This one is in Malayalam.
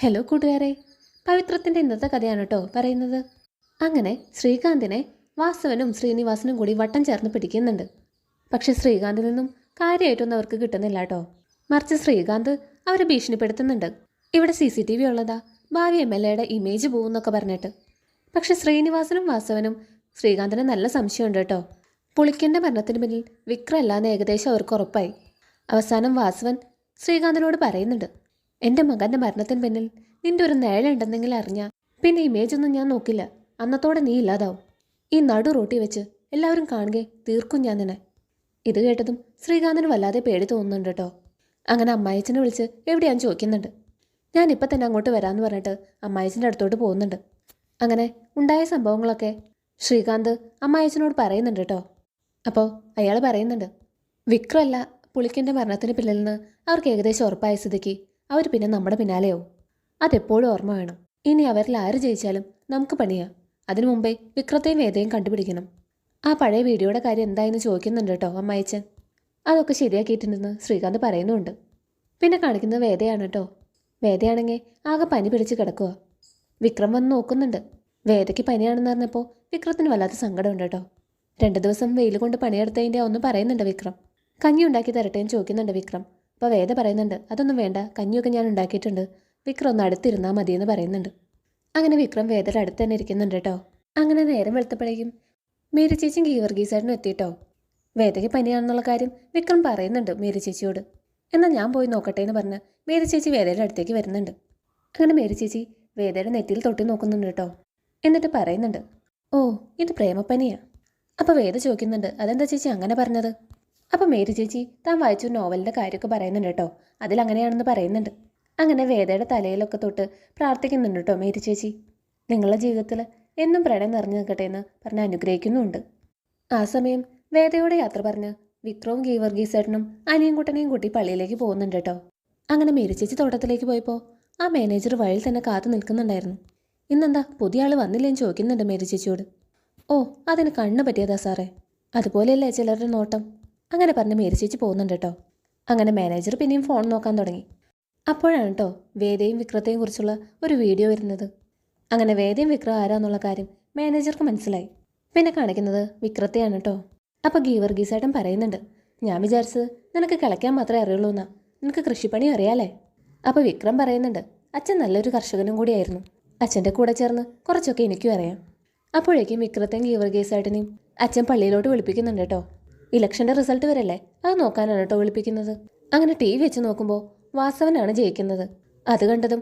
ഹലോ കൂട്ടുകാരെ, പവിത്രത്തിൻ്റെ ഇന്നത്തെ കഥയാണ് കേട്ടോ പറയുന്നത്. അങ്ങനെ ശ്രീകാന്തിനെ വാസവനും ശ്രീനിവാസനും കൂടി വട്ടം ചേർന്ന് പിടിക്കുന്നുണ്ട്. പക്ഷെ ശ്രീകാന്തിൽ നിന്നും കാര്യമായിട്ടൊന്നും അവർക്ക് കിട്ടുന്നില്ല കേട്ടോ. മറിച്ച് ശ്രീകാന്ത് അവരെ ഭീഷണിപ്പെടുത്തുന്നുണ്ട്. ഇവിടെ CCTV ഉള്ളതാ, ഭാവി MLA ഇമേജ് പോകുന്നൊക്കെ പറഞ്ഞിട്ട്. പക്ഷെ ശ്രീനിവാസനും വാസവനും ശ്രീകാന്തിന് നല്ല സംശയമുണ്ട് കേട്ടോ. പുളിക്കൻ്റെ മരണത്തിന് പിന്നിൽ വിക്രമല്ലാന്ന് ഏകദേശം അവർക്ക് ഉറപ്പായി. അവസാനം വാസവൻ ശ്രീകാന്തിനോട് പറയുന്നുണ്ട്, എൻ്റെ മകൻ്റെ മരണത്തിന് പിന്നിൽ നിന്റെ ഒരു നേളുണ്ടെന്നെങ്കിലും അറിഞ്ഞാൽ പിന്നെ ഇമേജൊന്നും ഞാൻ നോക്കില്ല. അന്നത്തോടെ നീ ഇല്ലാതാവും. ഈ നടു റോട്ടി വെച്ച് എല്ലാവരും കാണുകയെ തീർക്കും ഞാൻ നിന്നെ. ഇത് കേട്ടതും ശ്രീകാന്തിന് വല്ലാതെ പേടി തോന്നുന്നുണ്ട് കേട്ടോ. അങ്ങനെ അമ്മായിച്ചനെ വിളിച്ച് എവിടെയാന്ന് ചോദിക്കുന്നുണ്ട്. ഞാനിപ്പോൾ തന്നെ അങ്ങോട്ട് വരാമെന്ന് പറഞ്ഞിട്ട് അമ്മായിച്ചൻ്റെ അടുത്തോട്ട് പോകുന്നുണ്ട്. അങ്ങനെ ഉണ്ടായ സംഭവങ്ങളൊക്കെ ശ്രീകാന്ത് അമ്മായിച്ചനോട് പറയുന്നുണ്ട് കേട്ടോ. അപ്പോൾ അയാൾ പറയുന്നുണ്ട്, വിക്രമല്ല പുളിക്കൻ്റെ മരണത്തിന് പിന്നിലെന്ന് അവർക്ക് ഏകദേശം ഉറപ്പായ സ്ഥിതിക്ക് അവർ പിന്നെ നമ്മുടെ പിന്നാലെയാവും. അതെപ്പോഴും ഓർമ്മ വേണം. ഇനി അവരിൽ ആര് ജയിച്ചാലും നമുക്ക് പണിയാം. അതിനു മുമ്പേ വിക്രത്തെയും വേദയും കണ്ടുപിടിക്കണം. ആ പഴയ വീഡിയോയുടെ കാര്യം എന്തായെന്ന് ചോദിക്കുന്നുണ്ട് കേട്ടോ അമ്മായിച്ചൻ. അതൊക്കെ ശരിയാക്കിയിട്ടുണ്ടെന്ന് ശ്രീകാന്ത് പറയുന്നുണ്ട്. പിന്നെ കാണിക്കുന്നത് വേദയാണ് കേട്ടോ. വേദയാണെങ്കിൽ ആകെ പനി പിടിച്ച് കിടക്കുക. വിക്രം വന്ന് നോക്കുന്നുണ്ട്. വേദയ്ക്ക് പനിയാണെന്ന് പറഞ്ഞപ്പോൾ വിക്രത്തിന് വല്ലാത്ത സങ്കടമുണ്ട് കേട്ടോ. 2 ദിവസം വെയിൽ കൊണ്ട് പണിയെടുത്തതിൻ്റെ ഒന്നും പറയുന്നുണ്ട് വിക്രം. കഞ്ഞി ഉണ്ടാക്കി തരട്ടേന്ന് ചോദിക്കുന്നുണ്ട് വിക്രം. അപ്പോൾ വേദ പറയുന്നുണ്ട്, അതൊന്നും വേണ്ട, കഞ്ഞിയൊക്കെ ഞാൻ ഉണ്ടാക്കിയിട്ടുണ്ട്, വിക്രം ഒന്ന് അടുത്തിരുന്നാൽ മതിയെന്ന് പറയുന്നുണ്ട്. അങ്ങനെ വിക്രം വേദയുടെ അടുത്ത് തന്നെ ഇരിക്കുന്നുണ്ട് കേട്ടോ. അങ്ങനെ നേരം വെളുത്തപ്പോഴേക്കും മേരി ചേച്ചിയും ഗീവർഗീസേട്ടനും എത്തിയിട്ടോ. വേദയ്ക്ക് പനിയാണെന്നുള്ള കാര്യം വിക്രം പറയുന്നുണ്ട് മേരി ചേച്ചിയോട്. എന്നാൽ ഞാൻ പോയി നോക്കട്ടെ എന്ന് പറഞ്ഞ് മേരി ചേച്ചി വേദയുടെ അടുത്തേക്ക് വരുന്നുണ്ട്. അങ്ങനെ മേരി ചേച്ചി വേദയുടെ നെറ്റിയിൽ തൊട്ടി നോക്കുന്നുണ്ട് കേട്ടോ. എന്നിട്ട് പറയുന്നുണ്ട്, ഓ ഇത് പ്രേമപ്പനിയാ. അപ്പോൾ വേദ ചോദിക്കുന്നുണ്ട്, അതെന്താ ചേച്ചി അങ്ങനെ പറഞ്ഞത്? അപ്പോൾ മേരി ചേച്ചി താൻ വായിച്ച നോവലിൻ്റെ കാര്യമൊക്കെ പറയുന്നുണ്ട് കേട്ടോ. അതിലങ്ങനെയാണെന്ന് പറയുന്നുണ്ട്. അങ്ങനെ വേദയുടെ തലയിലൊക്കെ തൊട്ട് പ്രാർത്ഥിക്കുന്നുണ്ട് കേട്ടോ മേരി ചേച്ചി. നിങ്ങളുടെ ജീവിതത്തിൽ എന്നും പ്രണയം നിറഞ്ഞു നിൽക്കട്ടെ എന്ന് പറഞ്ഞ് അനുഗ്രഹിക്കുന്നുമുണ്ട്. ആ സമയം വേദയോടെ യാത്ര പറഞ്ഞ് വിക്രവും ഗീവർഗീസേട്ടനും അനിയൻകുട്ടനെയും കൂട്ടി പള്ളിയിലേക്ക് പോകുന്നുണ്ട് കേട്ടോ. അങ്ങനെ മേരി ചേച്ചി തോട്ടത്തിലേക്ക് പോയപ്പോൾ ആ മാനേജർ വഴിയിൽ തന്നെ കാത്തു നിൽക്കുന്നുണ്ടായിരുന്നു. ഇന്നെന്താ പുതിയ ആൾ വന്നില്ലേന്ന് ചോദിക്കുന്നുണ്ട് മേരി ചേച്ചിയോട്. ഓ അതിന് കണ്ണ് പറ്റിയതാ സാറേ, അതുപോലെയല്ലേ ചിലരുടെ നോട്ടം. അങ്ങനെ പറഞ്ഞ് മേരി ചേച്ചി പോകുന്നുണ്ട് കേട്ടോ. അങ്ങനെ മാനേജർ പിന്നെയും ഫോൺ നോക്കാൻ തുടങ്ങി. അപ്പോഴാണ് കേട്ടോ വേദയും വിക്രത്തെയും കുറിച്ചുള്ള ഒരു വീഡിയോ വരുന്നത്. അങ്ങനെ വേദയും വിക്രം ആരാന്നുള്ള കാര്യം മാനേജർക്ക് മനസ്സിലായി. പിന്നെ കാണിക്കുന്നത് വിക്രത്തെയാണ് കേട്ടോ. അപ്പോൾ ഗീവർഗീസേട്ടൻ പറയുന്നുണ്ട്, ഞാൻ വിചാരിച്ചത് നിനക്ക് കിളയ്ക്കാൻ മാത്രമേ അറിയുള്ളൂ എന്നാ, നിനക്ക് കൃഷിപ്പണി അറിയാലേ. അപ്പോൾ വിക്രം പറയുന്നുണ്ട്, അച്ഛൻ നല്ലൊരു കർഷകനും കൂടിയായിരുന്നു, അച്ഛൻ്റെ കൂടെ ചേർന്ന് കുറച്ചൊക്കെ എനിക്കും അറിയാം. അപ്പോഴേക്കും വിക്രത്തെയും ഗീവർഗീസേട്ടനെയും അച്ഛൻ പള്ളിയിലോട്ട് വിളിപ്പിക്കുന്നുണ്ട് കേട്ടോ. ഇലക്ഷൻ്റെ റിസൾട്ട് വരല്ലേ, അത് നോക്കാനാണ് കേട്ടോ വിളിപ്പിക്കുന്നത്. അങ്ങനെ TV വെച്ച് നോക്കുമ്പോൾ വാസവനാണ് ജയിക്കുന്നത്. അത് കണ്ടതും